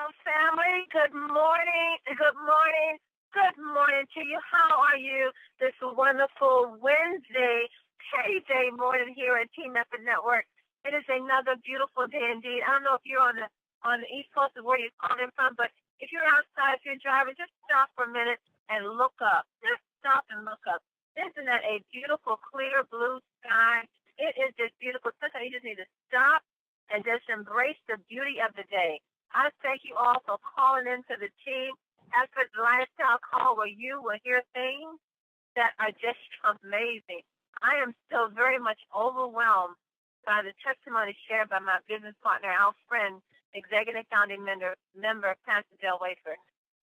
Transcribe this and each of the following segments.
Well, family, good morning. Good morning. Good morning to you. How are you this wonderful Wednesday, payday morning here at Team Effort Network? It is another beautiful day indeed. I don't know if you're on the East Coast of where you're calling from, but if you're outside, if you're driving, just stop for a minute and look up. Just stop and look up. Isn't that a beautiful, clear blue sky? It is just beautiful. Sometimes you just need to stop and just embrace the beauty of the day. I thank you all for calling into the Team Effort Lifestyle Call where you will hear things that are just amazing. I am still very much overwhelmed by the testimony shared by my business partner, our friend, executive founding member Pastor Del Wafer.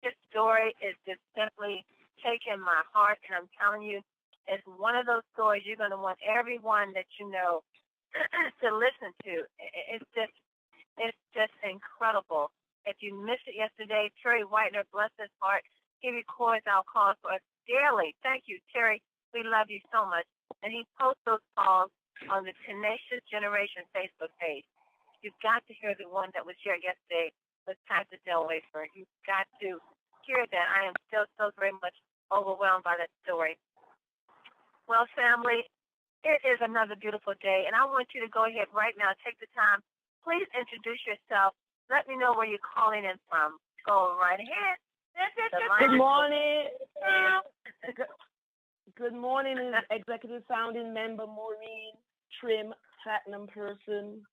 His story is just simply taking my heart, and I'm telling you, it's one of those stories you're going to want everyone that you know to listen to. It's just incredible. If you missed it yesterday, Terry Whitener, bless his heart, he records our calls for us daily. Thank you, Terry. We love you so much. And he posts those calls on the Tenacious Generation Facebook page. You've got to hear the one that was shared yesterday with Pastor Del Wafer. You've got to hear that. I am still so very much overwhelmed by that story. Well, family, it is another beautiful day, and I want you to go ahead right now. Take the time. Please introduce yourself. Let me know where you're calling in from. Go right ahead. Good morning. Good morning, Executive Founding Member Maureen Trim, Platinum Person.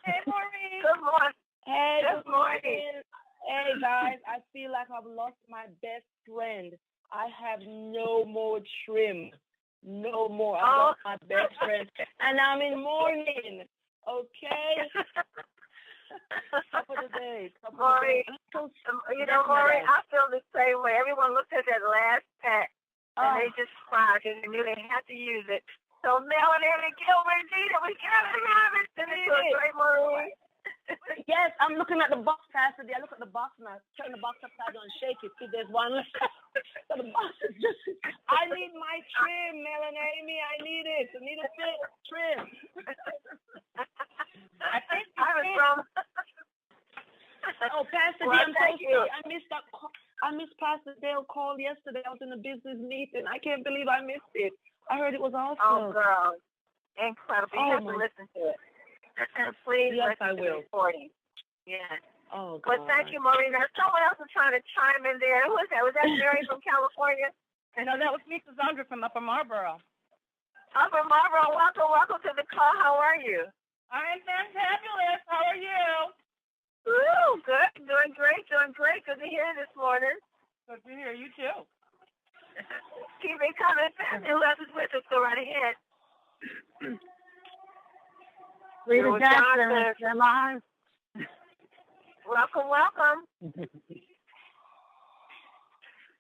Hey, Maureen. Good morning. Hey, good morning. Hey, guys, I feel like I've lost my best friend. I have no more Trim. No more. I've lost my best friend. And I'm in mourning. Okay? Top of the day. Maureen, you know, Maureen, I feel the same way. Everyone looks at that last pack, and they just cry because they knew they had to use it. So, Melanie and Gilbert, we gotta have it. Great, Maureen. Yes, I'm looking at the box, Pastor. I look at the box now, turn the box upside down and shake it. See, there's one left. So the box is just, I need my Trim, Melanie. I need it. I need a fit Trim. I think I was wrong. Oh, Pastor D, I'm so sorry. I missed Pastor Dale's call yesterday. I was in a business meeting. I can't believe I missed it. I heard it was awesome. Oh, girl. Incredible. You have to listen to it. Please yes, listen I to will. the recording. Yes. Oh, God. Well, thank you, Maureen. Now, someone else was trying to chime in there. Who was that? Was that Mary from California? No, that was me, Cassandra from Upper Marlboro. Upper Marlboro, welcome to the call. How are you? I'm fantabulous. How are you? Ooh, good. Doing great. Good to hear you this morning. Good to hear you, too. Keep it coming. Who else is with us? Go right ahead. Rita Jackson, you're live. Welcome.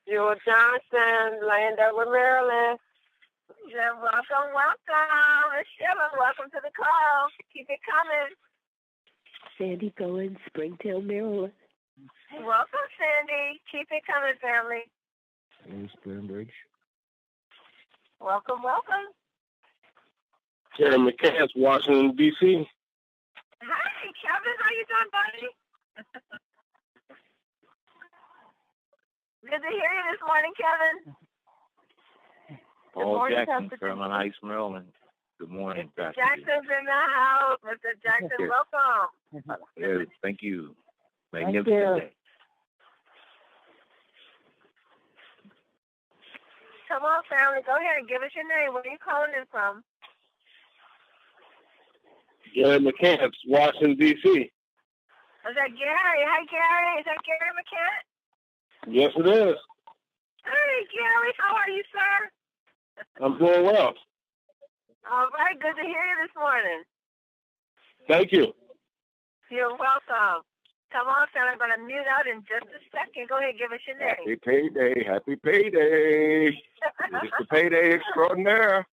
Jewel Johnson, Landover, Maryland. Yeah, welcome. Sheila, welcome to the call. Keep it coming. Sandy Cohen, Springtail, Maryland. Welcome, Sandy. Keep it coming, family. Springbridge. Welcome. Kevin McCants, Washington, D.C. Hi, Kevin. How you doing, buddy? Good to hear you this morning, Kevin. Paul Jackson, Fairmont Heights, Maryland. Good morning, Mr. Jackson's in the house. Mr. Jackson, welcome. Yes, thank you. Magnificent day. Come on, family. Go ahead and give us your name. Where are you calling in from? Gary McCants, Washington, D.C. Is that Gary? Hi, Gary. Is that Gary McCants? Yes, it is. Hey, Gary. How are you, sir? I'm doing well. All right. Good to hear you this morning. Thank you. You're welcome. Come on, family. I'm going to mute out in just a second. Go ahead and give us your name. Happy payday. Happy payday. It's the payday extraordinaire.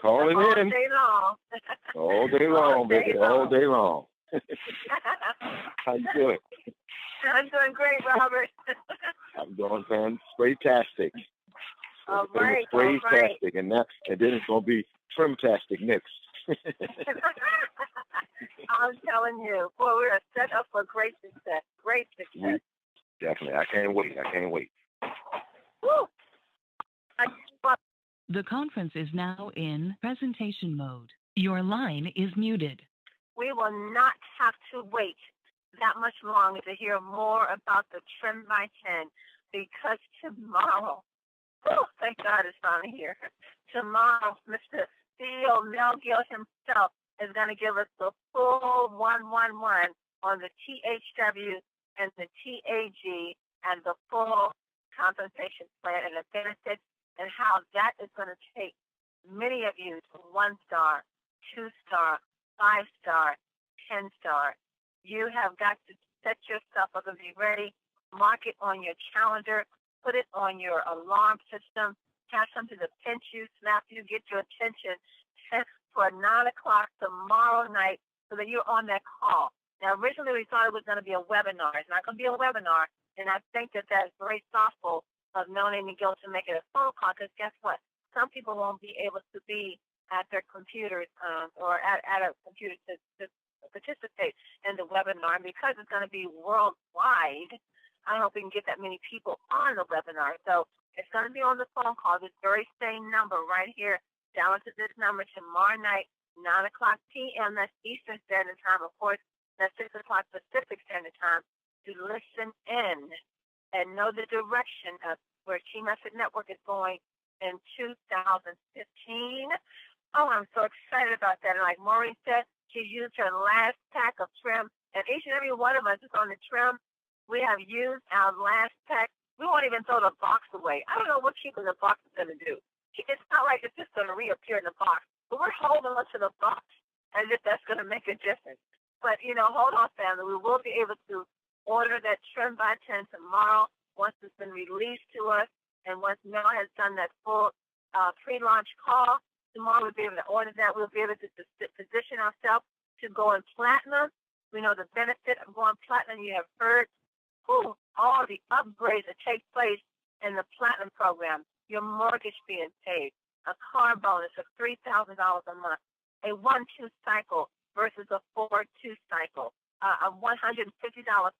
Calling all in. Day long. All day long, baby. All day long. How you doing? I'm doing great, Robert. I'm doing fantastic. All right. Fantastic. And then it's going to be trimtastic next. I'm telling you, boy, we are set up for great success. definitely. I can't wait. Woo! The conference is now in presentation mode. Your line is muted. We will not have to wait that much longer to hear more about the Trim by 10 because tomorrow, thank God it's finally here. Tomorrow, Mr. CEO Mel Gill himself is going to give us the full 111 on the THW and the TAG and the full compensation plan and the benefits and how that is going to take many of you to 1-star, 2-star, 5-star, 10-star. You have got to set yourself up and be ready. Mark it on your calendar. Put it on your alarm system. Have something to pinch you, snap you, get your attention for 9 o'clock tomorrow night so that you're on that call. Now, originally we thought it was going to be a webinar. It's not going to be a webinar, and I think that that's very thoughtful of Melanie McGill to make it a phone call because guess what? Some people won't be able to be at their computers or at a computer to participate in the webinar. And because it's going to be worldwide, I don't know if we can get that many people on the webinar. So it's going to be on the phone call, this very same number right here, down to this number tomorrow night, 9 o'clock p.m. That's Eastern Standard Time. Of course, that's 6 o'clock Pacific Standard Time to listen in and know the direction of where Team Effort Network is going in 2015. Oh, I'm so excited about that. And like Maureen said, she used her last pack of trim, and each and every one of us is on the trim. We have used our last pack. We won't even throw the box away. I don't know what keeping the box is going to do. It's not like it's just going to reappear in the box, but we're holding on to the box as if that's going to make a difference. But, hold on, family. We will be able to order that Trim by 10 tomorrow once it's been released to us and once Mel has done that full pre-launch call. Tomorrow we'll be able to order that. We'll be able to position ourselves to go in platinum. We know the benefit of going platinum. You have heard all the upgrades that take place in the platinum program. Your mortgage being paid, a car bonus of $3,000 a month, a 1-2 cycle versus a 4-2 cycle, a $150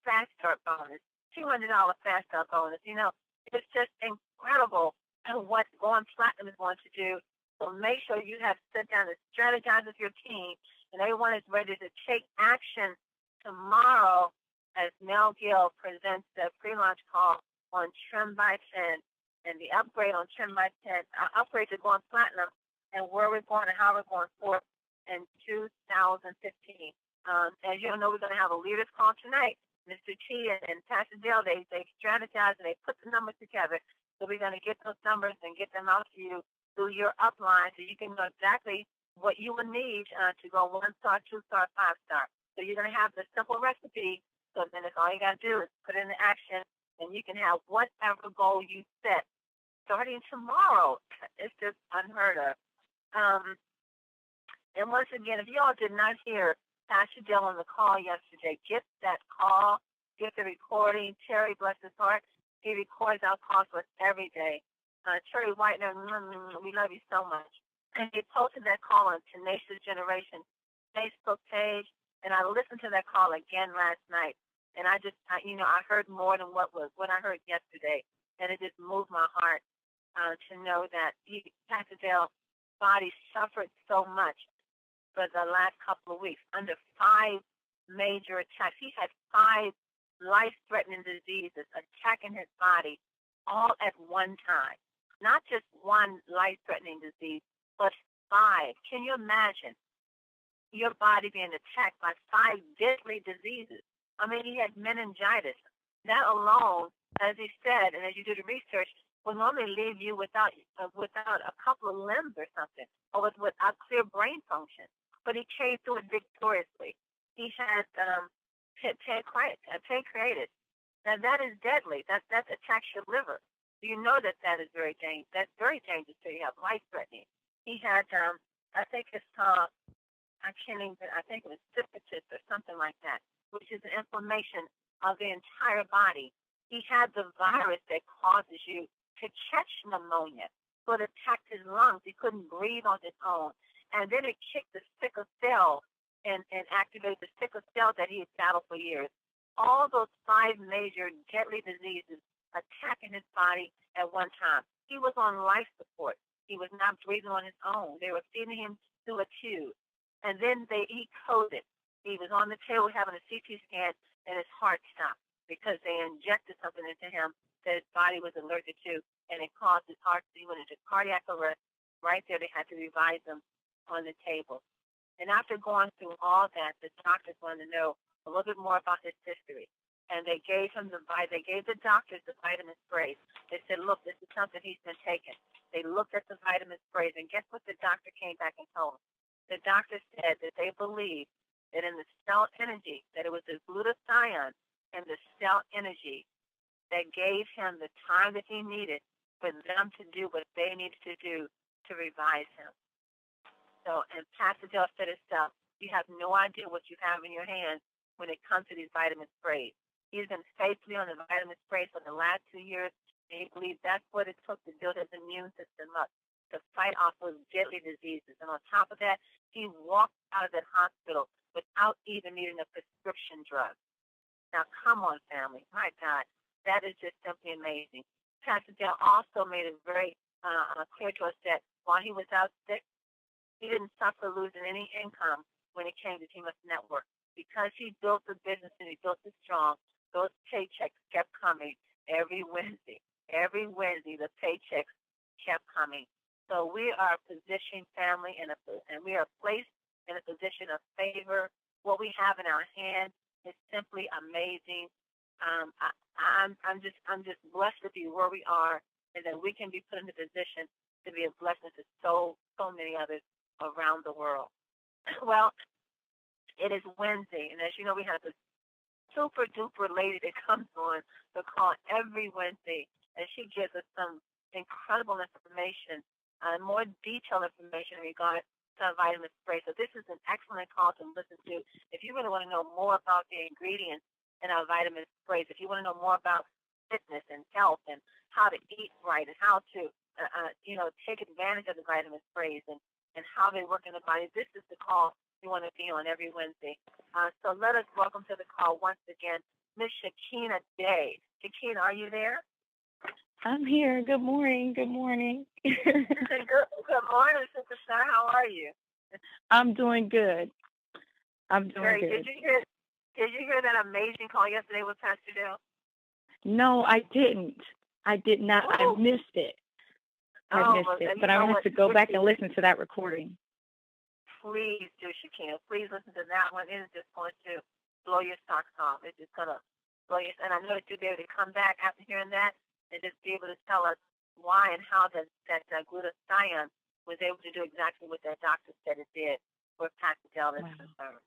fast start bonus, $200 fast start bonus. It's just incredible what going platinum is going to do. So make sure you have sit down and strategize with your team, and everyone is ready to take action tomorrow as Mel Gill presents the pre-launch call on Trim by 10 and the upgrade on Trim by 10, upgrade to going platinum, and where we're going and how we're going forth in 2015. As you know, we're going to have a leaders call tonight. Mr. T and Pastor Dale, they strategize and they put the numbers together. So we're going to get those numbers and get them out to you through your upline so you can know exactly what you will need to go 1-star, 2-star, 5-star. So you're going to have the simple recipe. So then it's all you got to do is put it into action, and you can have whatever goal you set starting tomorrow. It's just unheard of. And once again, if you all did not hear Pastor Dale on the call yesterday, get that call, get the recording. Terry, bless his heart, he records our calls with us every day. Terry Whitener, we love you so much. And he posted that call on Tenacious Generation Facebook page, and I listened to that call again last night. And I heard more than what I heard yesterday, and it just moved my heart to know that Pastor Dale's body suffered so much for the last couple of weeks under 5 major attacks. He had 5 life-threatening diseases attacking his body all at one time. Not just one life-threatening disease, but 5. Can you imagine your body being attacked by 5 deadly diseases? I mean, he had meningitis. That alone, as he said, and as you do the research, will normally leave you without a couple of limbs or something, or without clear brain function. But he came through it victoriously. He had pancreatitis. Now that is deadly. That attacks your liver. You know that is very dangerous. That's very dangerous. So you have life-threatening. He had, I think it was syphilis or something like that, which is an inflammation of the entire body. He had the virus that causes you to catch pneumonia. So it attacked his lungs. He couldn't breathe on his own. And then it kicked the sickle cell and activated the sickle cell that he had battled for years. all those 5 major deadly diseases attacking his body at one time. He was on life support. He was not breathing on his own. They were feeding him through a tube. And then he coded. He was on the table having a CT scan, and his heart stopped because they injected something into him that his body was allergic to, and it caused his heart to go into cardiac arrest. Right there, they had to revive him on the table. And after going through all that, the doctors wanted to know a little bit more about his history. And they gave him they gave the doctors the vitamin sprays. They said, look, this is something he's been taking. They looked at the vitamin sprays, and guess what the doctor came back and told him? The doctor said that they believed that in the cell energy, that it was the glutathione and the cell energy that gave him the time that he needed for them to do what they needed to do to revive him. So, and Pastor Dell said himself, you have no idea what you have in your hands when it comes to these vitamin sprays. He's been faithfully on the vitamin sprays for the last 2 years, and he believes that's what it took to build his immune system up, to fight off those deadly diseases. And on top of that, he walked out of that hospital without even needing a prescription drug. Now, come on, family. My God, that is just simply amazing. Pastor Dell also made it very clear to us that while he was out sick, he didn't suffer losing any income when it came to Team Up Network. Because he built the business and he built it strong, those paychecks kept coming every Wednesday. Every Wednesday, the paychecks kept coming. So we are a positioned family, and we are placed in a position of favor. What we have in our hand is simply amazing. I'm just blessed to be where we are, and that we can be put in a position to be a blessing to so many others around the world. Well, it is Wednesday, and as you know, we have this super duper lady that comes on the call every Wednesday, and she gives us some incredible information, more detailed information in regards to vitamin spray. So this is an excellent call to listen to if you really want to know more about the ingredients in our vitamin sprays. If you want to know more about fitness and health and how to eat right and how to take advantage of the vitamin sprays and how they work in the body, this is the call you want to be on every Wednesday. So let us welcome to the call once again, Miss Shakena Day. Shakena, are you there? I'm here. Good morning. Good morning. Good morning, Sister Star. How are you? I'm doing good. I'm doing good. Did you hear that amazing call yesterday with Pastor Dell? No, I didn't. I did not. Oh. I missed it. I missed it. But I want to go back and listen to that recording. Please do, Shakena. Please listen to that one. It is just going to blow your socks off. It's just going to blow your. And I know that you'll be able to come back after hearing that and just be able to tell us why and how that glutathione was able to do exactly what that doctor said it did for Pastor Dell is concerned.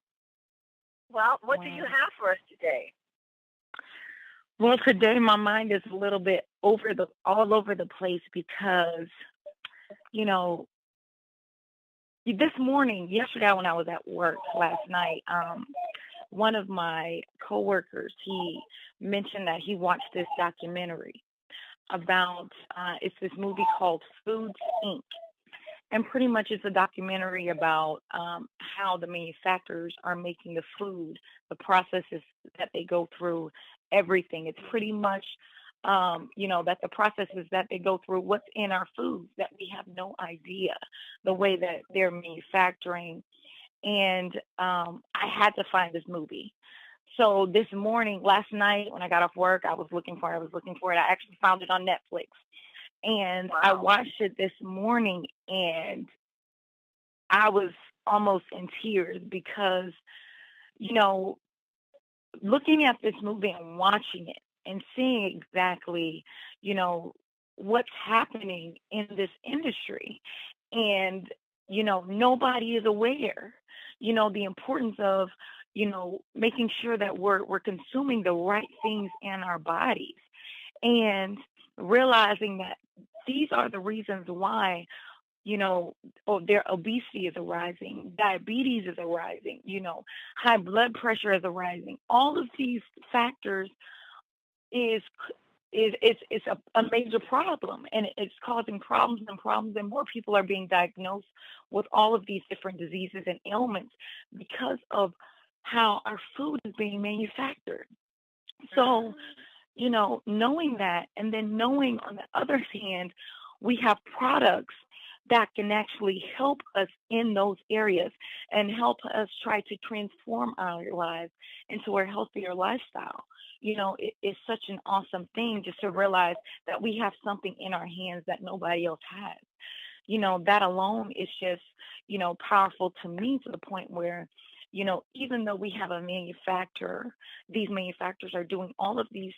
Well, what do you have for us today? Well, today my mind is a little bit all over the place because, yesterday when I was at work last night, one of my coworkers, he mentioned that he watched this documentary about, it's this movie called Foods, Inc. And pretty much it's a documentary about how the manufacturers are making the food, the processes that they go through, everything. It's pretty much, that the processes that they go through, what's in our foods that we have no idea, the way that they're manufacturing. And I had to find this movie. So last night when I got off work, I was looking for it. I actually found it on Netflix. And wow. I watched it this morning, and I was almost in tears because, looking at this movie and watching it and seeing exactly, what's happening in this industry. And, nobody is aware, the importance of, making sure that we're consuming the right things in our bodies and realizing that these are the reasons why, their obesity is arising, diabetes is arising, high blood pressure is arising. All of these factors is a major problem, and it's causing problems, and more people are being diagnosed with all of these different diseases and ailments because of how our food is being manufactured. So, knowing that, and then knowing on the other hand, we have products that can actually help us in those areas and help us try to transform our lives into a healthier lifestyle. It's such an awesome thing just to realize that we have something in our hands that nobody else has. That alone is just, powerful to me, to the point where, even though we have a manufacturer, these manufacturers are doing all of these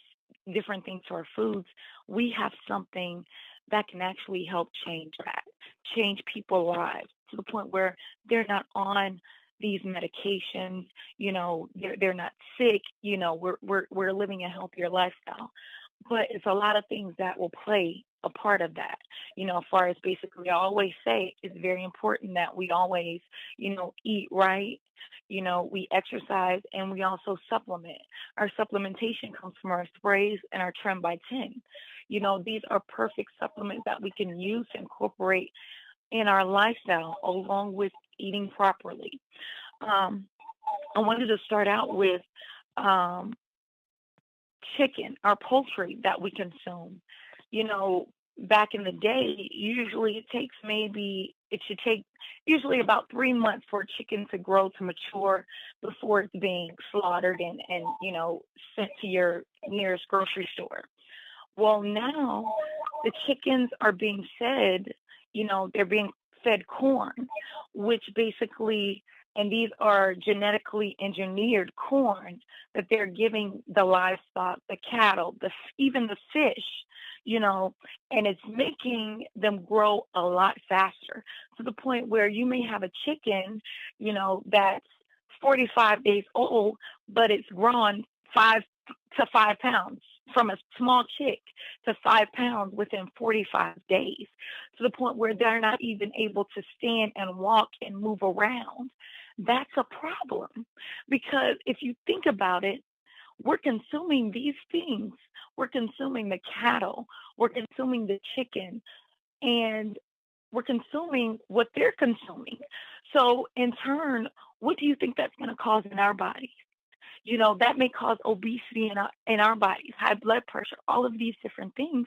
different things to our foods, we have something that can actually help change people's lives to the point where they're not on these medications, they're not sick, we're living a healthier lifestyle. But it's a lot of things that will play a part of that. As far as basically, I always say it's very important that we always, eat right, we exercise, and we also supplement. Our supplementation comes from our sprays and our Trim by 10. These are perfect supplements that we can use to incorporate in our lifestyle along with eating properly. I wanted to start out with chicken, our poultry that we consume. Back in the day, usually it should take usually about 3 months for a chicken to grow to mature before it's being slaughtered and sent to your nearest grocery store. Well, now the chickens are being fed, they're being fed corn, which basically, and these are genetically engineered corn that they're giving the livestock, the cattle, even the fish, and it's making them grow a lot faster, to the point where you may have a chicken, that's 45 days old, but it's grown 5 to 5 pounds, from a small chick to 5 pounds within 45 days, to the point where they're not even able to stand and walk and move around. That's a problem, because if you think about it, we're consuming these things. We're consuming the cattle, we're consuming the chicken, and we're consuming what they're consuming. So in turn, what do you think that's going to cause in our bodies? That may cause obesity in our bodies, high blood pressure, all of these different things,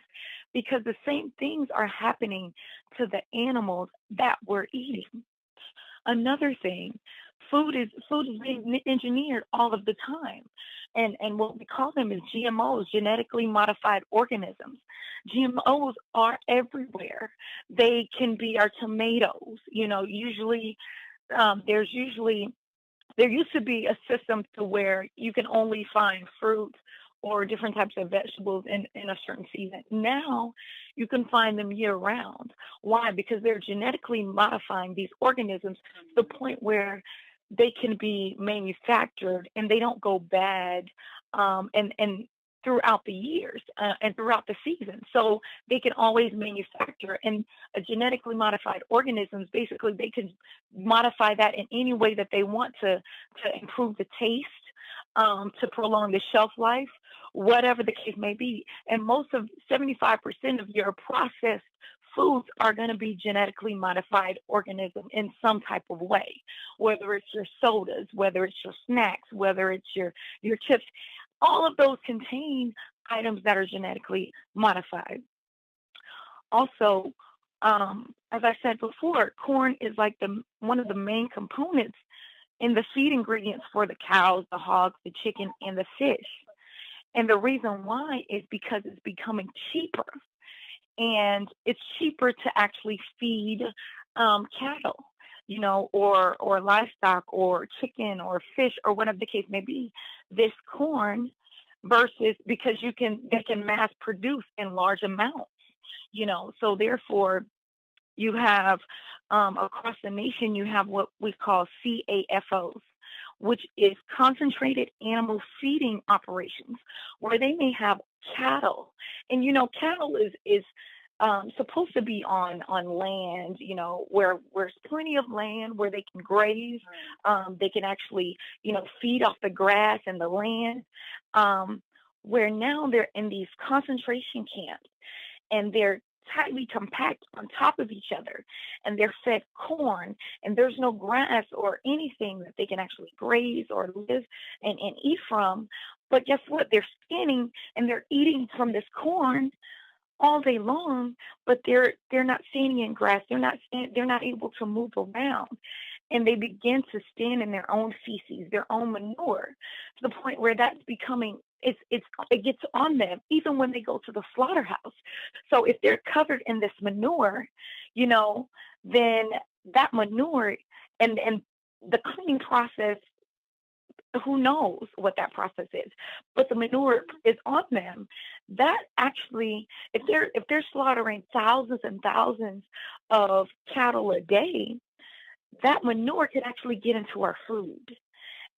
because the same things are happening to the animals that we're eating. Another thing, food is being engineered all of the time. And what we call them is GMOs, genetically modified organisms. GMOs are everywhere. They can be our tomatoes. Usually there used to be a system to where you can only find fruit or different types of vegetables in a certain season. Now you can find them year round. Why? Because they're genetically modifying these organisms to the point where they can be manufactured and they don't go bad and throughout the years and throughout the season. So they can always manufacture, and a genetically modified organisms, basically they can modify that in any way that they want to improve the taste, to prolong the shelf life, whatever the case may be. And most of 75% of your processed foods are going to be genetically modified organism in some type of way, whether it's your sodas, whether it's your snacks, whether it's your chips. All of those contain items that are genetically modified. Also, as I said before, corn is like one of the main components in the feed ingredients for the cows, the hogs, the chicken, and the fish. And the reason why is because it's becoming cheaper. And it's cheaper to actually feed cattle, or livestock or chicken or fish or whatever the case may be, this corn, versus because they can mass produce in large amounts, so therefore you have across the nation, you have what we call CAFOs, which is concentrated animal feeding operations, where they may have cattle. And cattle is supposed to be on land, where there's plenty of land where they can graze. They can actually, feed off the grass and the land. Where now they're in these concentration camps, and they're tightly compact on top of each other, and they're fed corn, and there's no grass or anything that they can actually graze or live and eat from. But guess what? They're skinning and they're eating from this corn all day long, but they're not standing in grass. They're not able to move around, and they begin to stand in their own feces, their own manure, to the point where that's becoming it gets on them even when they go to the slaughterhouse. So if they're covered in this manure, then that manure and the cleaning process, who knows what that process is, but the manure is on them. That actually, if they're slaughtering thousands and thousands of cattle a day, that manure could actually get into our food,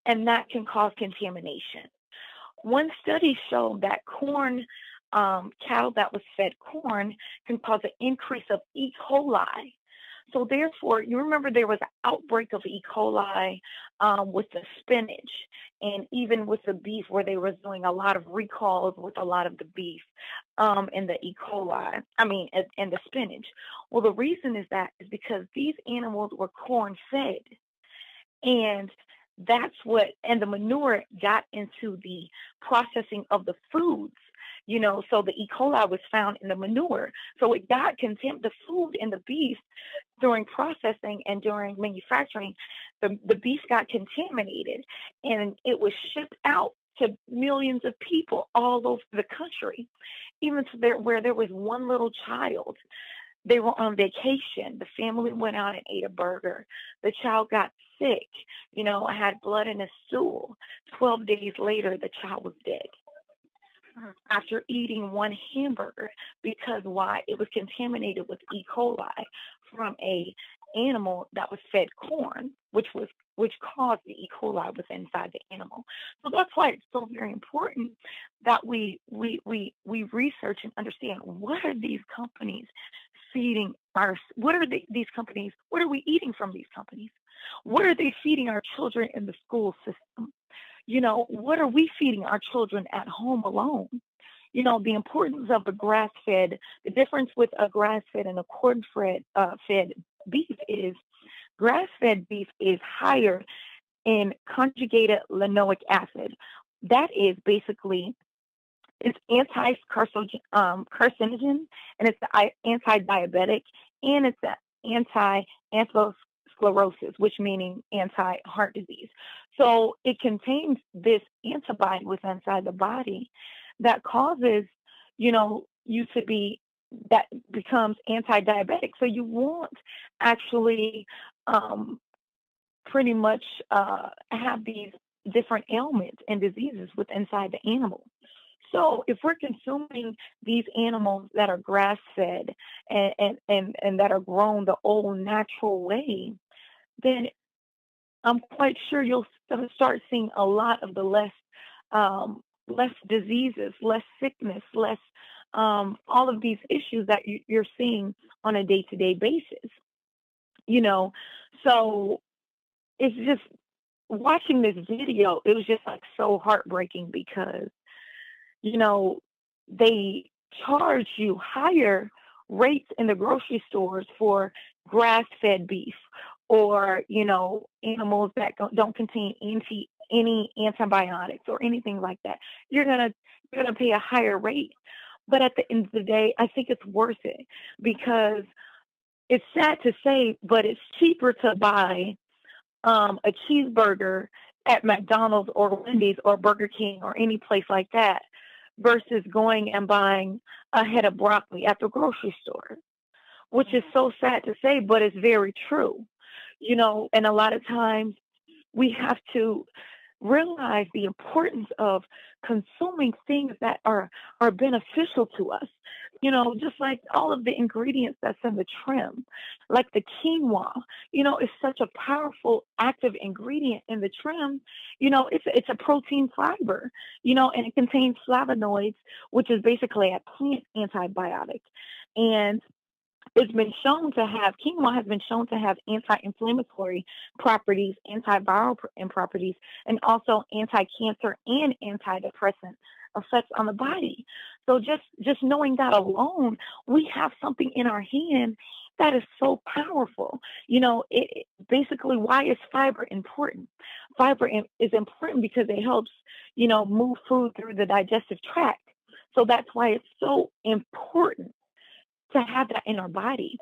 and that can cause contamination. One study showed that corn, cattle that was fed corn, can cause an increase of E. coli. So therefore, you remember there was an outbreak of E. coli with the spinach, and even with the beef, where they were doing a lot of recalls with a lot of the beef and the E. coli, and the spinach. Well, the reason is because these animals were corn fed, and the manure got into the processing of the foods. So the E. coli was found in the manure. So it got the food in the beef during processing and during manufacturing. The beef got contaminated, and it was shipped out to millions of people all over the country, even to where there was one little child. They were on vacation. The family went out and ate a burger. The child got sick, had blood in his stool. 12 days later, the child was dead after eating one hamburger. Because why? It was contaminated with E. coli from a animal that was fed corn, which caused the E. coli within inside the animal. So that's why it's so very important that we research and understand, what are these companies feeding what are these companies, what are we eating from these companies? What are they feeding our children in the school system? What are we feeding our children at home alone? The importance of a grass-fed, the difference with a grass-fed and a corn-fed fed beef is grass-fed beef is higher in conjugated linoleic acid. That is basically, it's anti-carcinogen, and it's anti-diabetic, and it's anti-atherosclerosis, which meaning anti-heart disease. So it contains this antibody within inside the body that causes, that becomes anti-diabetic. So you won't actually pretty much have these different ailments and diseases within inside the animal. So if we're consuming these animals that are grass-fed and that are grown the old natural way, then I'm quite sure you'll start seeing a lot of the less diseases, less sickness, less all of these issues that you're seeing on a day-to-day basis. So it's just, watching this video, it was just like so heartbreaking, because they charge you higher rates in the grocery stores for grass-fed beef, or animals that don't contain any antibiotics or anything like that. You're gonna pay a higher rate, but at the end of the day, I think it's worth it, because it's sad to say, but it's cheaper to buy a cheeseburger at McDonald's or Wendy's or Burger King or any place like that, versus going and buying a head of broccoli at the grocery store, which is so sad to say, but it's very true. And a lot of times we have to realize the importance of consuming things that are beneficial to us. Just like all of the ingredients that's in the trim, like the quinoa, is such a powerful active ingredient in the trim. It's a protein fiber, and it contains flavonoids, which is basically a plant antibiotic. And quinoa has been shown to have anti-inflammatory properties, antiviral properties, and also anti-cancer and antidepressant effects on the body. So just knowing that alone, we have something in our hand That is so powerful. Basically, why is fiber important? Fiber is important because it helps, move food through the digestive tract. So that's why it's so important to have that in our body.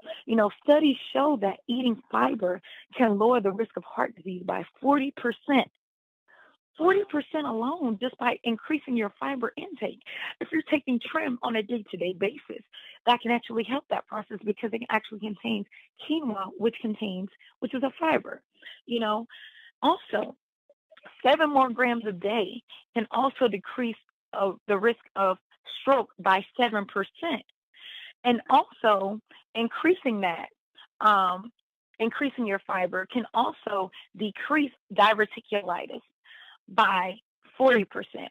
Studies show that eating fiber can lower the risk of heart disease by 40%. 40% alone just by increasing your fiber intake. If you're taking trim on a day-to-day basis, that can actually help that process because it actually contains quinoa, which is a fiber. Also, 7 more grams a day can also decrease the risk of stroke by 7%. And also increasing your fiber can also decrease diverticulitis by 40%.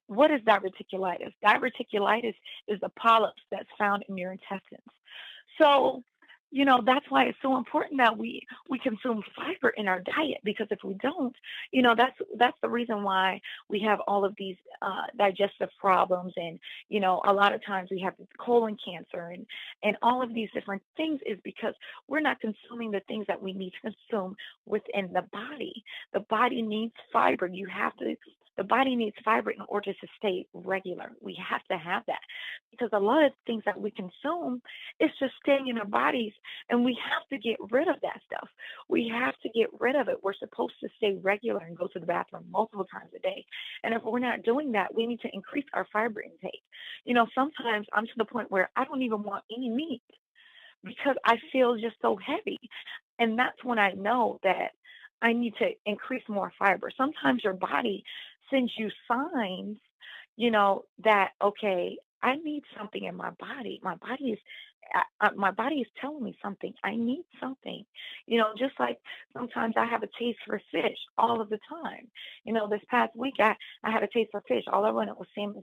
What is diverticulitis? Diverticulitis is the polyps that's found in your intestines. So, that's why it's so important that we consume fiber in our diet, because if we don't, that's the reason why we have all of these digestive problems, and a lot of times we have colon cancer and all of these different things is because we're not consuming the things that we need to consume within the body. The body needs fiber. The body needs fiber in order to stay regular. We have to have that because a lot of things that we consume is just staying in our bodies, and we have to get rid of that stuff. We have to get rid of it. We're supposed to stay regular and go to the bathroom multiple times a day. And if we're not doing that, we need to increase our fiber intake. Sometimes I'm to the point where I don't even want any meat because I feel just so heavy. And that's when I know that I need to increase more fiber. Sometimes your body sends you signs, that, okay, I need something in my body. My body is telling me something. I need something, just like sometimes I have a taste for fish all of the time. This past week, I had a taste for fish. All I wanted was salmon.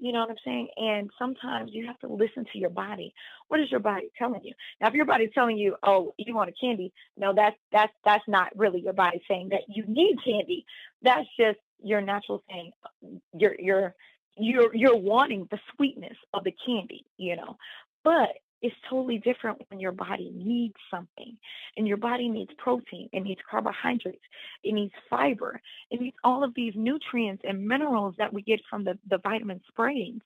You know what I'm saying? And sometimes you have to listen to your body. What is your body telling you? Now, if your body's telling you, oh, you want a candy, no, that's not really your body saying that you need candy. That's just your natural saying. You're wanting the sweetness of the candy, But it's totally different when your body needs something, and your body needs protein, it needs carbohydrates, it needs fiber, it needs all of these nutrients and minerals that we get from the vitamin sprays.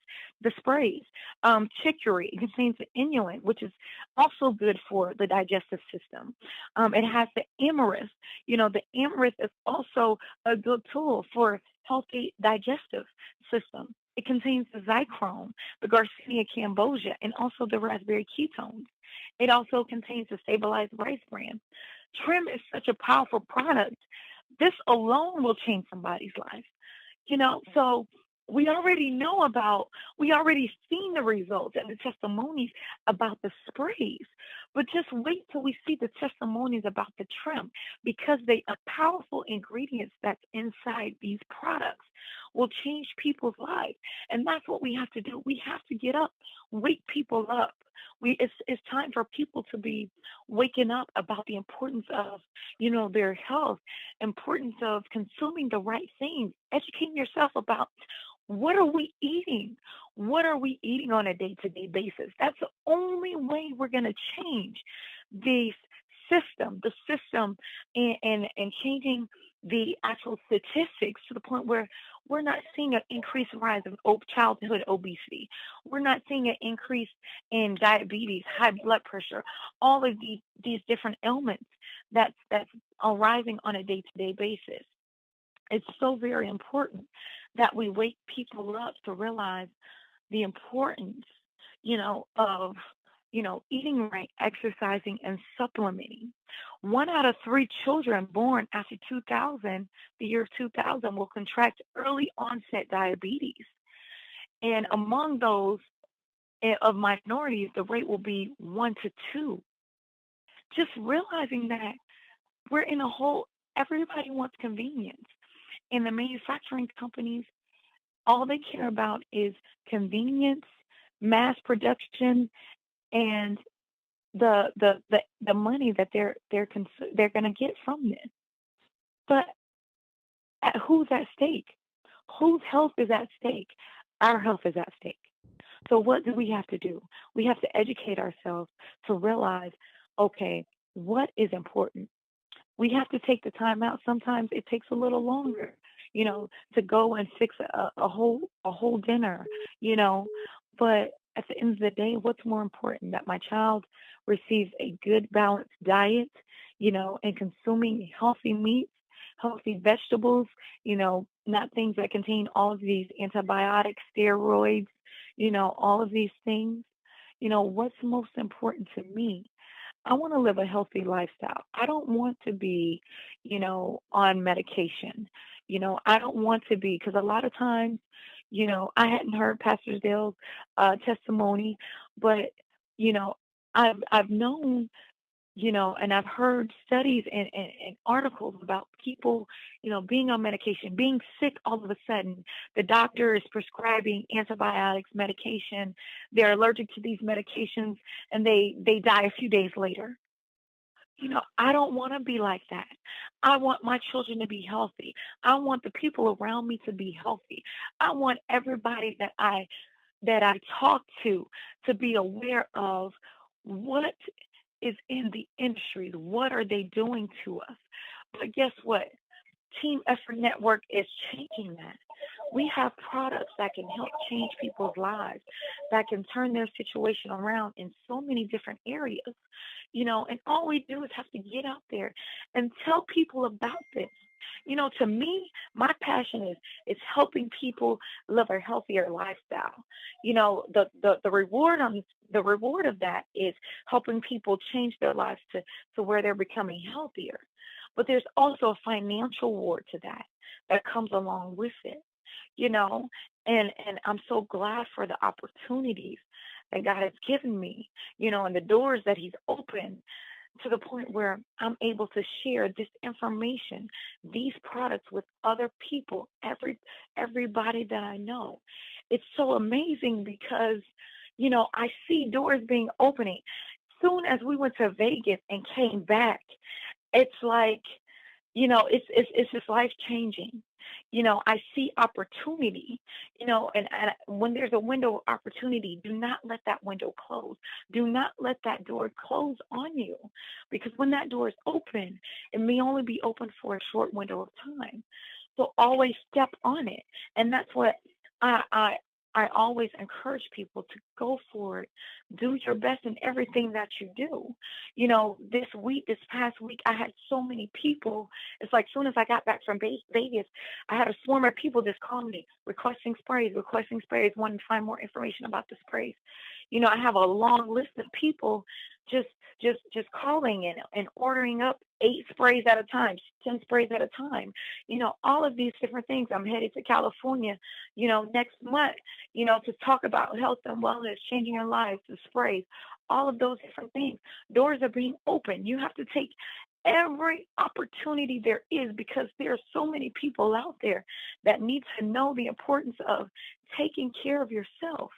Chicory, it contains the inulin, which is also good for the digestive system. It has the amaranth. The amaranth is also a good tool for healthy digestive system. It contains the zychrome, the Garcinia cambogia, and also the raspberry ketones. It also contains the stabilized rice bran. Trim is such a powerful product. This alone will change somebody's life. So we already seen the results and the testimonies about the sprays, but just wait till we see the testimonies about the trim, because they are powerful ingredients that's inside these products will change people's lives. And that's what we have to do. We have to get up, wake people up. It's time for people to be waking up about the importance of, their health, importance of consuming the right things, educating yourself about what are we eating? What are we eating on a day-to-day basis? That's the only way we're going to change the system, and changing the actual statistics to the point where we're not seeing an increased rise of childhood obesity. We're not seeing an increase in diabetes, high blood pressure, all of these different ailments that's arising on a day-to-day basis. It's so very important that we wake people up to realize the importance, of, eating right, exercising, and supplementing. 1 out of 3 children born after 2000, the year of 2000, will contract early onset diabetes. And among those of minorities, the rate will be 1 to 2. Just realizing that we're in a whole, everybody wants convenience. And the manufacturing companies, all they care about is convenience, mass production, and the money that they're going to get from this. But who's at stake? Whose health is at stake? Our health is at stake. So what do we have to do? We have to educate ourselves to realize, okay, what is important? We have to take the time out. Sometimes it takes a little longer, to go and fix a whole dinner, but at the end of the day, what's more important? That my child receives a good balanced diet, and consuming healthy meats, healthy vegetables, not things that contain all of these antibiotics, steroids, all of these things. What's most important to me? I want to live a healthy lifestyle. I don't want to be, on medication. I don't want to be, because a lot of times, I hadn't heard Pastor Dale's testimony, but, I've known, and I've heard studies and articles about people, being on medication, being sick all of a sudden. The doctor is prescribing antibiotics, medication. They're allergic to these medications, and they die a few days later. I don't want to be like that. I want my children to be healthy. I want the people around me to be healthy. I want everybody that I talk to be aware of what is in the industry. What are they doing to us? But guess what? Team Effort Network is changing that. We have products that can help change people's lives, that can turn their situation around in so many different areas, and all we do is have to get out there and tell people about this. To me, my passion is helping people live a healthier lifestyle. The reward of that is helping people change their lives to where they're becoming healthier. But there's also a financial reward to that comes along with it. And I'm so glad for the opportunities that God has given me, and the doors that He's opened, to the point where I'm able to share this information, these products, with other people, everybody that I know. It's so amazing because, I see doors being opening. Soon as we went to Vegas and came back, it's like, it's just life changing. I see opportunity, and when there's a window of opportunity, do not let that window close. Do not let that door close on you, because when that door is open, it may only be open for a short window of time. So always step on it. And that's what I always encourage people to go for it. Do your best in everything that you do. This past week, I had so many people. It's like, soon as I got back from Vegas, I had a swarm of people just calling me, requesting sprays, wanting to find more information about the sprays. I have a long list of people just calling and ordering up 8 sprays at a time, 10 sprays at a time. All of these different things. I'm headed to California, next month, to talk about health and wellness, changing your lives, the sprays, all of those different things. Doors are being opened. You have to take every opportunity there is, because there are so many people out there that need to know the importance of taking care of yourself.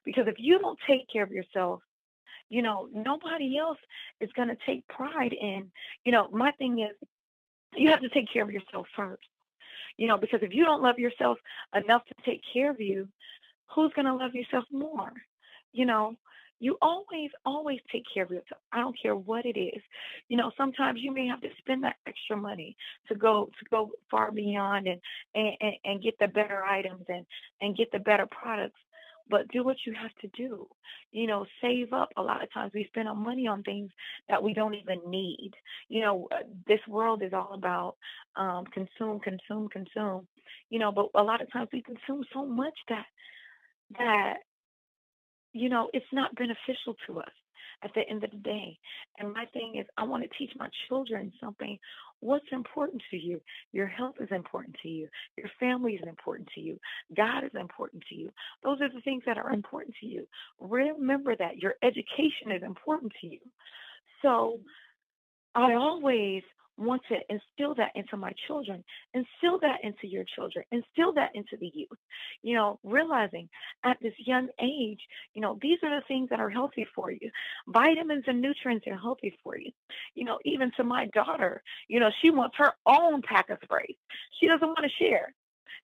Because if you don't take care of yourself, nobody else is going to take pride in, my thing is, you have to take care of yourself first, because if you don't love yourself enough to take care of you, who's going to love yourself more? You always take care of yourself. I don't care what it is. Sometimes you may have to spend that extra money to go far beyond and get the better items and get the better products. But do what you have to do. Save up. A lot of times we spend our money on things that we don't even need. This world is all about consume. But a lot of times we consume so much that it's not beneficial to us at the end of the day. And my thing is, I want to teach my children something. What's important to you? Your health is important to you. Your family is important to you. God is important to you. Those are the things that are important to you. Remember that. Your education is important to you. So I always want to instill that into my children, instill that into your children, instill that into the youth, realizing at this young age, these are the things that are healthy for you. Vitamins and nutrients are healthy for you. Even to my daughter, she wants her own pack of sprays. She doesn't want to share.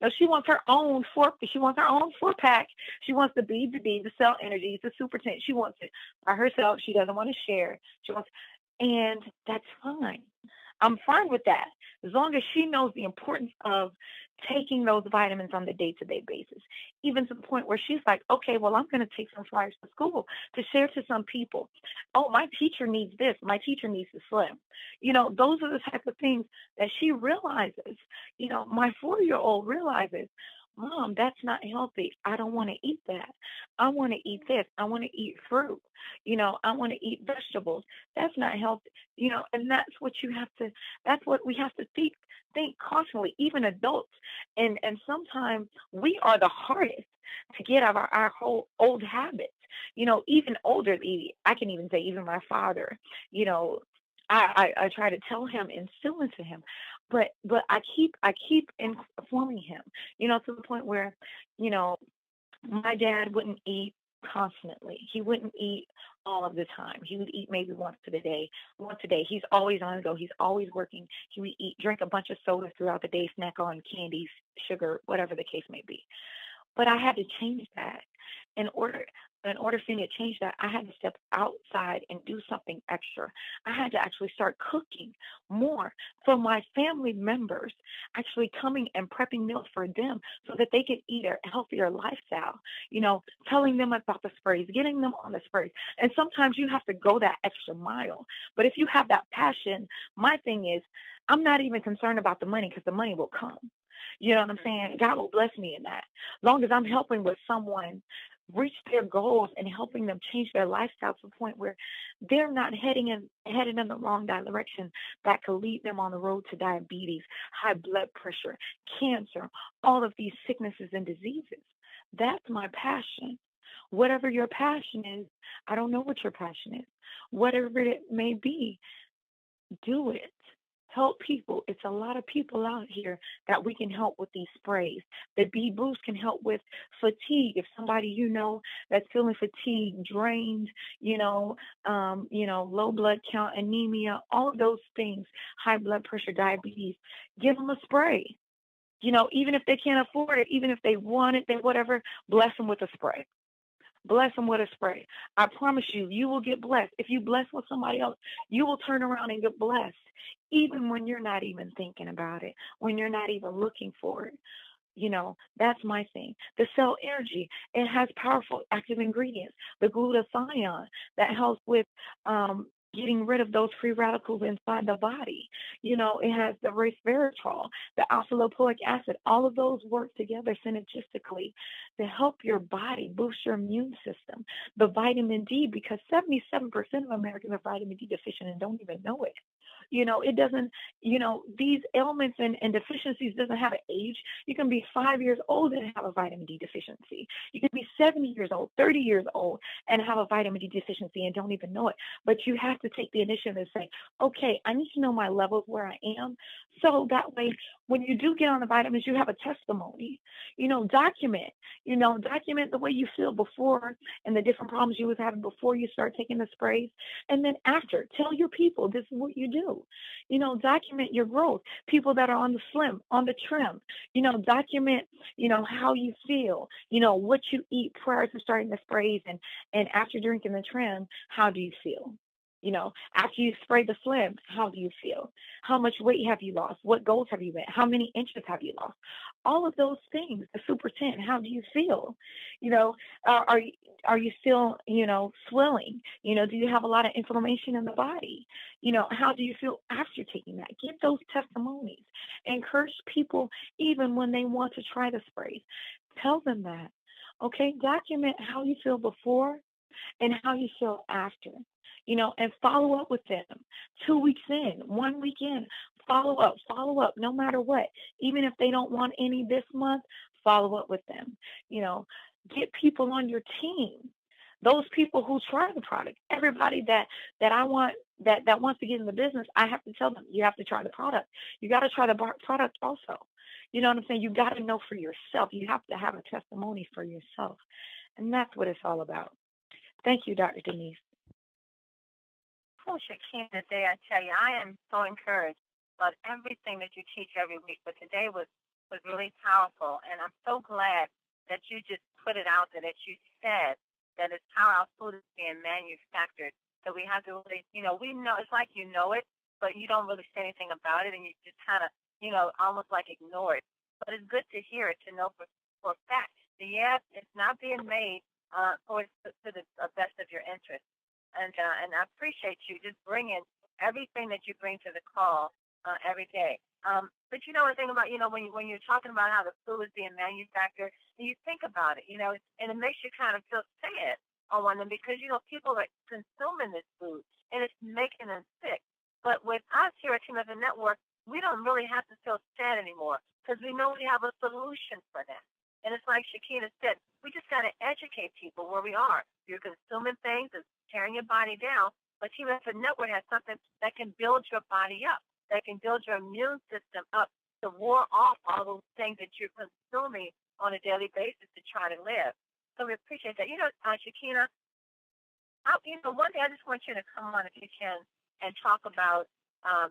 No, she wants her own four-pack. She wants the B, the cell energy, the super tent. She wants it by herself. She doesn't want to share. And that's fine. I'm fine with that, as long as she knows the importance of taking those vitamins on the day-to-day basis, even to the point where she's like, okay, well, I'm going to take some flyers to school to share to some people. Oh, my teacher needs this. My teacher needs to slim. Those are the type of things that she realizes. My 4-year-old realizes, Mom, that's not healthy. I don't want to eat that. I want to eat this. I want to eat fruit. I want to eat vegetables. That's not healthy. And that's what we have to think constantly, even adults. And sometimes we are the hardest to get out of our whole old habits. Even older, I can even say even my father, I try to tell him, instill into him, but I keep informing him, to the point where, my dad wouldn't eat constantly. He wouldn't eat all of the time. He would eat maybe once a day. He's always on the go. He's always working. He would drink a bunch of soda throughout the day, snack on candies, sugar, whatever the case may be. But I had to change that. In order for me to change that, I had to step outside and do something extra. I had to actually start cooking more for my family members, actually coming and prepping meals for them so that they could eat a healthier lifestyle, telling them about the sprays, getting them on the sprays. And sometimes you have to go that extra mile. But if you have that passion, my thing is, I'm not even concerned about the money, because the money will come. You know what I'm saying? God will bless me in that. As long as I'm helping with someone reach their goals and helping them change their lifestyle to the point where they're not headed in the wrong direction that could lead them on the road to diabetes, high blood pressure, cancer, all of these sicknesses and diseases. That's my passion. Whatever your passion is, I don't know what your passion is. Whatever it may be, do it. Help people. It's a lot of people out here that we can help with these sprays. The B Boost can help with fatigue. If somebody that's feeling fatigued, drained, low blood count, anemia, all of those things, high blood pressure, diabetes, give them a spray. Even if they can't afford it, even if they want it, whatever, bless them with a spray. Bless them with a spray. I promise you will get blessed. If you bless with somebody else, you will turn around and get blessed, even when you're not even thinking about it, when you're not even looking for it. That's my thing. The cell energy, it has powerful active ingredients. The glutathione that helps with getting rid of those free radicals inside the body. It has the resveratrol, the alpha-lipoic acid. All of those work together synergistically to help your body boost your immune system. The vitamin D, because 77% of Americans are vitamin D deficient and don't even know it. It doesn't, these ailments and deficiencies doesn't have an age. You can be 5 years old and have a vitamin D deficiency. You can be 70 years old, 30 years old and have a vitamin D deficiency and don't even know it. But you have to take the initiative and say, okay, I need to know my levels where I am. So that way, when you do get on the vitamins, you have a testimony. Document the way you feel before and the different problems you was having before you start taking the sprays. And then after, tell your people this is what you do. Document your growth. People that are on the slim, on the trim, document, how you feel, what you eat prior to starting the sprays and after drinking the trim, how do you feel? After you spray the slim, how do you feel? How much weight have you lost? What goals have you met? How many inches have you lost? All of those things, the Super 10, how do you feel? Are you still, swelling? Do you have a lot of inflammation in the body? How do you feel after taking that? Give those testimonies. Encourage people even when they want to try the sprays. Tell them that. Okay, document how you feel before and how you feel after. And follow up with them 2 weeks in, 1 week in, follow up, no matter what. Even if they don't want any this month, follow up with them. Get people on your team. Those people who try the product, everybody that I want, that wants to get in the business, I have to tell them, you have to try the product. You got to try the product also. You know what I'm saying? You got to know for yourself. You have to have a testimony for yourself. And that's what it's all about. Thank you, Dr. Denise. Oh, Shakena, today I tell you, I am so encouraged about everything that you teach every week. But today was was really powerful. And I'm so glad that you just put it out there, that you said that it's how our food is being manufactured. So we have to really, we know, it's like you know it, but you don't really say anything about it, and you just kind of, almost like ignore it. But it's good to hear it, to know for a fact that, yes, it's not being made to the best of your interest. And I appreciate you just bringing everything that you bring to the call every day. But one thing about, when you're talking about how the food is being manufactured, and you think about it, and it makes you kind of feel sad on one of them because, people are consuming this food and it's making them sick. But with us here at Team Effort Network, we don't really have to feel sad anymore because we know we have a solution for that. And it's like Shakena said, we just got to educate people where we are. You're consuming things that's tearing your body down, but Team Effort Network has something that can build your body up, that can build your immune system up to ward off all those things that you're consuming on a daily basis to try to live. So we appreciate that. Shakena, one thing I just want you to come on if you can and talk about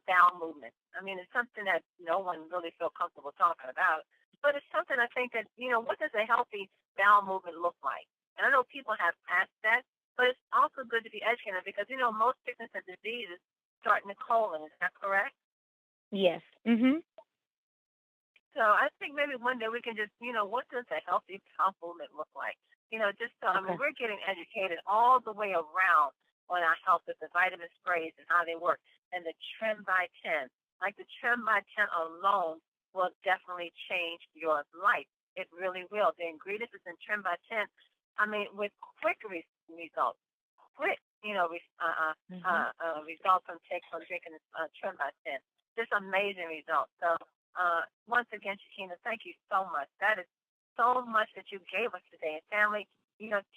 bowel movement. I mean, it's something that no one really feels comfortable talking about, but it's something I think that, what does a healthy bowel movement look like? And I know people have asked that, but it's also good to be educated because, most sickness and diseases start in the colon. Is that correct? Yes. Mm-hmm. So I think maybe one day we can just, what does a healthy bowel movement look like? We're getting educated all the way around on our health with the vitamin sprays and how they work. And the Trim by 10, like the Trim by 10 alone will definitely change your life. It really will. The ingredients is in Trim by 10, with quick results, results from drinking Trim by 10. Just amazing results. So once again, Shakena, thank you so much. That is so much that you gave us today. And family,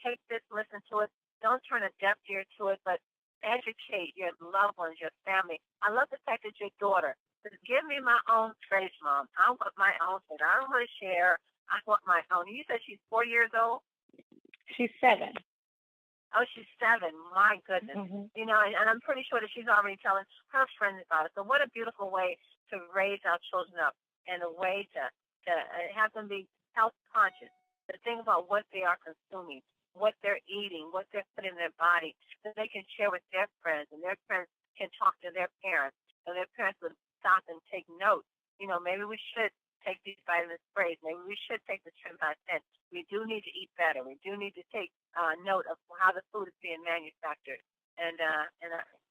take this, listen to it. Don't turn a deaf ear to it, but educate your loved ones, your family. I love the fact that your daughter says, give me my own trace, Mom. I want my own thing. I don't want to share. I want my own. You said she's 4 years old? She's 7. Oh, she's 7. My goodness. Mm-hmm. And I'm pretty sure that she's already telling her friends about it. So what a beautiful way to raise our children up and a way to have them be health conscious, to think about what they are consuming, what they're eating, what they're putting in their body, that they can share with their friends, and their friends can talk to their parents, and their parents will stop and take notes. Maybe we should take these vitamin sprays. Maybe we should take the Trim by 10. We do need to eat better. We do need to take note of how the food is being manufactured. And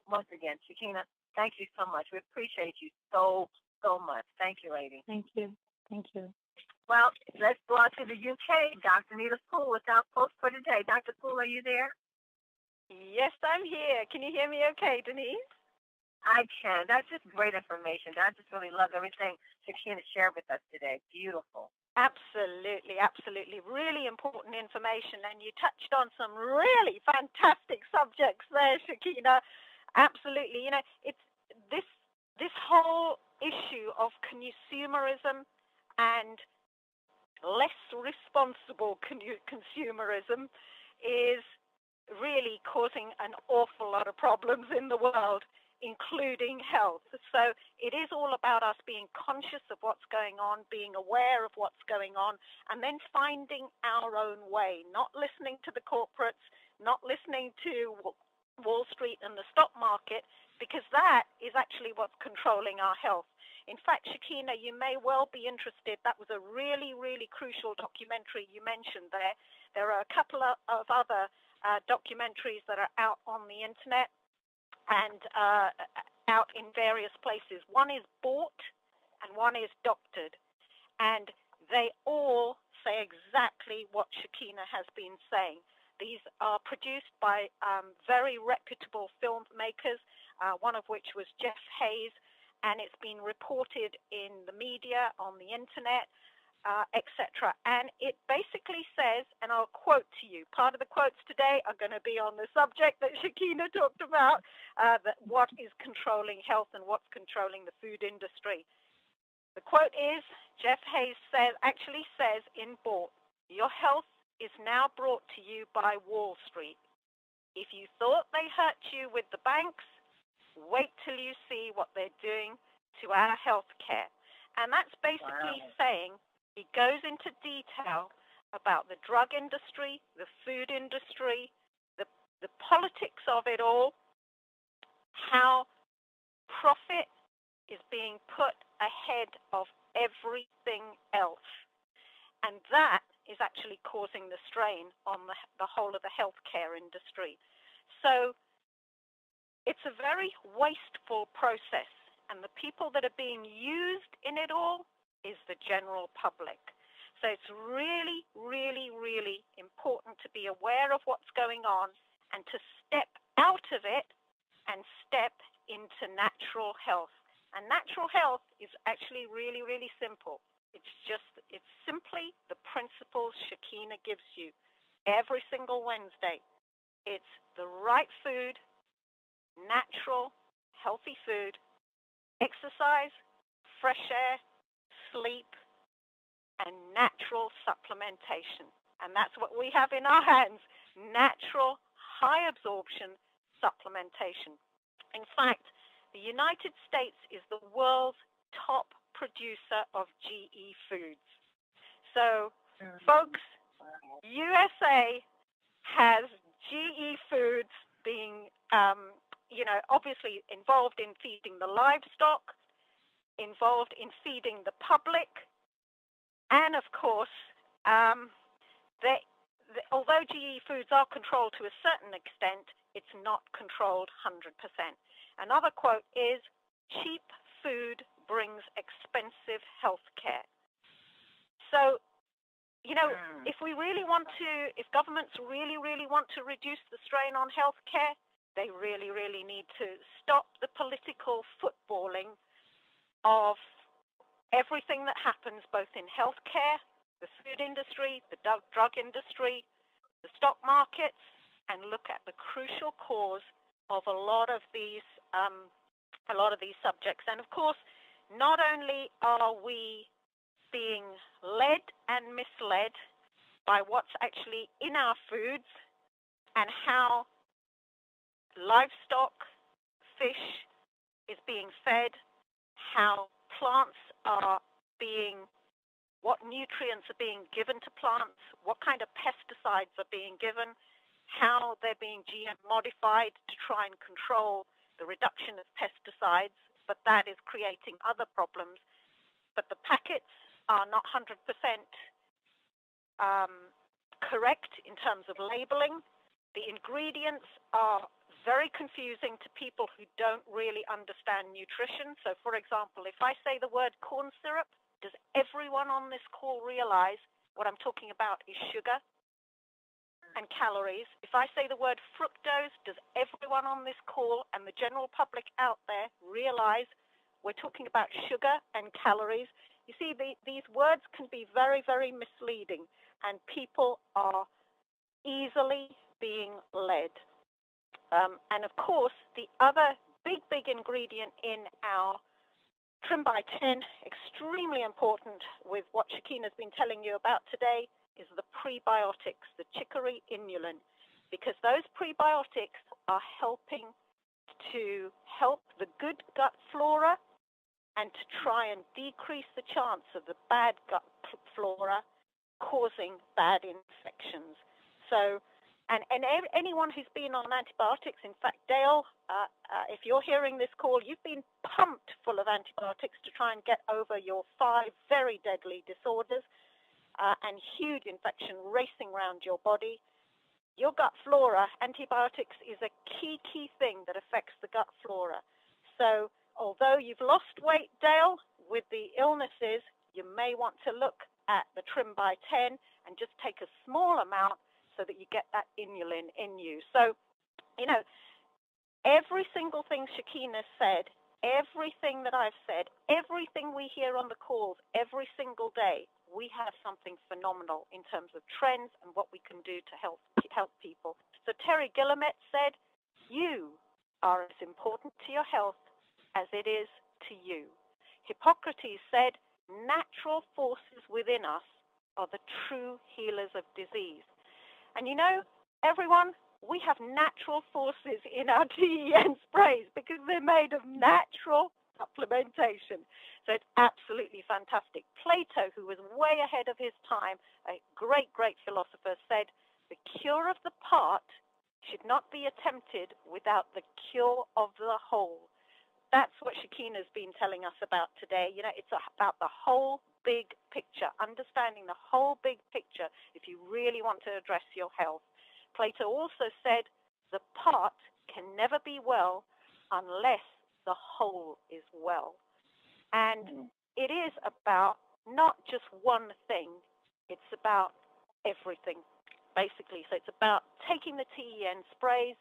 once again, Shakena, thank you so much. We appreciate you so much. Thank you, lady. Thank you. Thank you. Well, let's go out to the UK. Dr. Nita Poole with our post for today. Dr. Poole, are you there? Yes, I'm here. Can you hear me okay, Denise? I can. That's just great information. I just really love everything Shakena shared with us today. Beautiful. Absolutely, absolutely. Really important information. And you touched on some really fantastic subjects there, Shakena. Absolutely. It's this whole issue of consumerism and less responsible consumerism is really causing an awful lot of problems in the world, including health. So it is all about us being conscious of what's going on, being aware of what's going on, and then finding our own way, not listening to the corporates, not listening to Wall Street and the stock market, because that is actually what's controlling our health. In fact, Shakena, you may well be interested. That was a really, really crucial documentary you mentioned there. There are a couple of other documentaries that are out on the internet and out in various places. One is bought and one is doctored. And they all say exactly what Shakena has been saying. These are produced by very reputable filmmakers, one of which was Jeff Hayes, and it's been reported in the media, on the internet, etc. And it basically says, and I'll quote to you, part of the quotes today are going to be on the subject that Shakena talked about, that what is controlling health and what's controlling the food industry. The quote is, Jeff Hayes actually says in Bought, your health is now brought to you by Wall Street. If you thought they hurt you with the banks, wait till you see what they're doing to our health care. And that's basically saying he goes into detail about the drug industry, the food industry, the politics of it all, how profit is being put ahead of everything else. And that is actually causing the strain on the whole of the healthcare industry. So it's a very wasteful process, and the people that are being used in it all is the general public. So it's really, really, really important to be aware of what's going on and to step out of it and step into natural health. And natural health is actually really, really simple. It's simply the principles Shakena gives you every single Wednesday. It's the right food, natural, healthy food, exercise, fresh air, sleep, and natural supplementation. And that's what we have in our hands, natural, high absorption supplementation. In fact, the United States is the world's top producer of GE foods. So, folks, USA has GE foods being, obviously involved in feeding the livestock, involved in feeding the public, and of course, although GE foods are controlled to a certain extent, it's not controlled 100%. Another quote is, cheap food brings expensive health care. So, if we really want to, if governments really, really want to reduce the strain on health care, they really, really need to stop the political footballing of everything that happens both in healthcare, the food industry, the drug industry, the stock markets, and look at the crucial cause of a lot of these subjects. And of course, not only are we being led and misled by what's actually in our foods and how livestock, fish is being fed, how plants are being, what nutrients are being given to plants, what kind of pesticides are being given, how they're being GM modified to try and control the reduction of pesticides, but that is creating other problems. But the packets are not 100% correct in terms of labeling. The ingredients are very confusing to people who don't really understand nutrition. So, for example, if I say the word corn syrup, does everyone on this call realize what I'm talking about is sugar and calories? If I say the word fructose, does everyone on this call and the general public out there realize we're talking about sugar and calories? You see, these words can be very, very misleading, and people are easily being led. And of course, the other big ingredient in our Trim by 10, extremely important with what Shakena's been telling you about today, is the prebiotics, the chicory inulin, because those prebiotics are helping to help the good gut flora and to try and decrease the chance of the bad gut flora causing bad infections. So, and anyone who's been on antibiotics, in fact, Dale, if you're hearing this call, you've been pumped full of antibiotics to try and get over your 5 very deadly disorders and huge infection racing around your body. Your gut flora, antibiotics is a key thing that affects the gut flora. So although you've lost weight, Dale, with the illnesses, you may want to look at the Trim by 10 and just take a small amount so that you get that inulin in you. So, every single thing Shakena said, everything that I've said, everything we hear on the calls every single day, we have something phenomenal in terms of trends and what we can do to help people. So Terry Gillimet said, you are as important to your health as it is to you. Hippocrates said, natural forces within us are the true healers of disease. And everyone, we have natural forces in our TEN sprays because they're made of natural supplementation. So it's absolutely fantastic. Plato, who was way ahead of his time, a great, great philosopher, said, the cure of the part should not be attempted without the cure of the whole. That's what Shakena's been telling us about today. You know, it's about the whole big picture, understanding the whole big picture if you really want to address your health. Plato also said the part can never be well unless the whole is well. And it is about not just one thing, it's about everything, basically. So it's about taking the TEN sprays,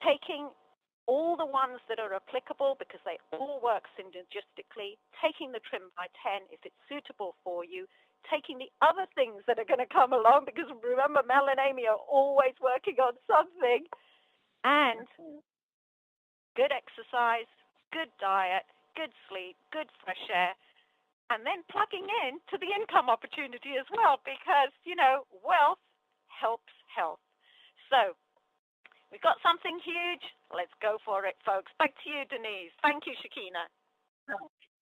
taking all the ones that are applicable because they all work synergistically, taking the Trim by 10 if it's suitable for you, taking the other things that are going to come along, because remember, Mel and Amy are always working on something, and good exercise, good diet, good sleep, good fresh air, and then plugging in to the income opportunity as well, because, you know, wealth helps health. So we've got something huge. Let's go for it, folks. Back to you, Denise. Thank you, Shakena.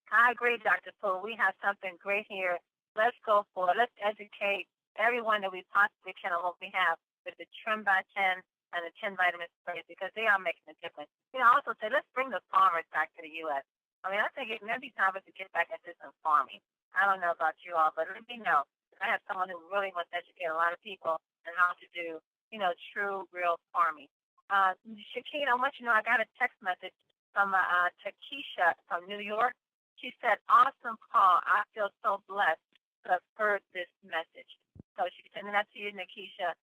I agree, Dr. Poole. We have something great here. Let's go for it. Let's educate everyone that we possibly can on what we have with the Trim by 10 and the 10 vitamin sprays, because they are making a difference. You know, I also say, let's bring the farmers back to the U.S. I mean, I think it may be time for us to get back into some farming. I don't know about you all, but let me know. I have someone who really wants to educate a lot of people on how to do, you know, true, real farming. Shakena, I want you to know I got a text message from Takesha from New York. She said, awesome call. I feel so blessed to have heard this message. So she's sending that to you, Nakisha.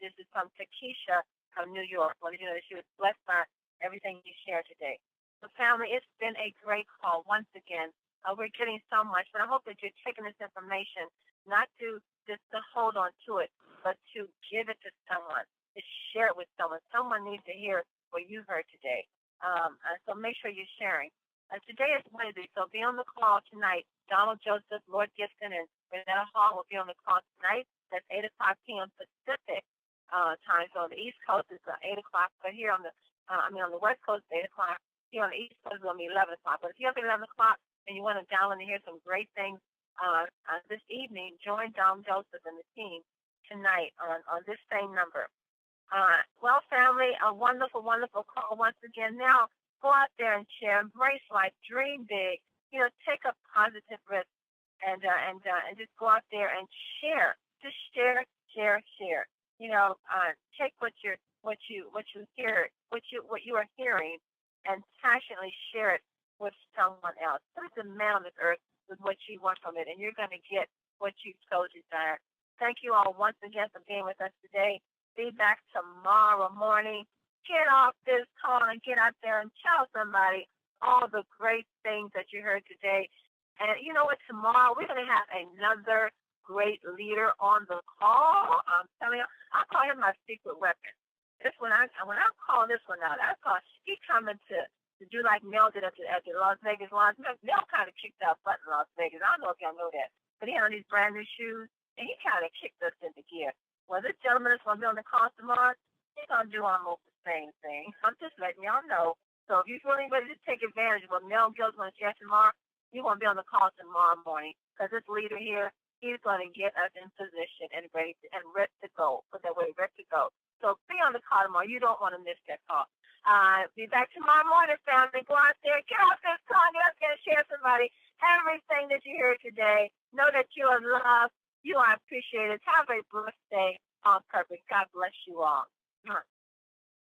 This is from Takesha from New York. Well, you know, she was blessed by everything you shared today. So, family, it's been a great call once again. We're getting so much, but I hope that you're taking this information not to just to hold on to it, but to give it to someone, to share it with someone. Someone needs to hear what you heard today. So make sure you're sharing. Today is Wednesday, so be on the call tonight. Donald Joseph, Lord Gibson, and Renetta Hall will be on the call tonight. That's 8 o'clock p.m. Pacific time. So on the East Coast, it's 8 o'clock. But here on the, on the West Coast, it's 8 o'clock. Here on the East Coast, it's going to be 11 o'clock. But if you're up at 11 o'clock and you want to download and hear some great things this evening, join Donald Joseph and the team tonight on this same number. Well, family, a wonderful, wonderful call once again. Now, go out there and share, embrace life, dream big. You know, take a positive risk, and just go out there and share. Just share. You know, take what you hear, what you are hearing, and passionately share it with someone else. Put the man on this earth with what you want from it, and you're going to get what you so desire. Thank you all once again for being with us today. Be back tomorrow morning. Get off this call and get out there and tell somebody all the great things that you heard today. And you know what? Tomorrow we're going to have another great leader on the call. I'm telling you, I call him my secret weapon. This when I call this one out, he coming to do like Mel did at the Las Vegas Lodge. Mel kind of kicked our butt in Las Vegas. I don't know if y'all know that, but he had on these brand new shoes, and he kind of kicked us into gear. Well, this gentleman is going to be on the call tomorrow. He's going to do almost the same thing. I'm just letting y'all know. So if you're really ready to take advantage of what Mel Gill's going to share tomorrow, you're going to be on the call tomorrow morning, because this leader here, he's going to get us in position and ready to go. Put that way, ready to go. So be on the call tomorrow. You don't want to miss that call. Be back tomorrow morning, family. Go out there, get off this call, get up there and share somebody everything that you heard today. Know that you are loved. You are appreciated. Have a blessed day on purpose. God bless you all.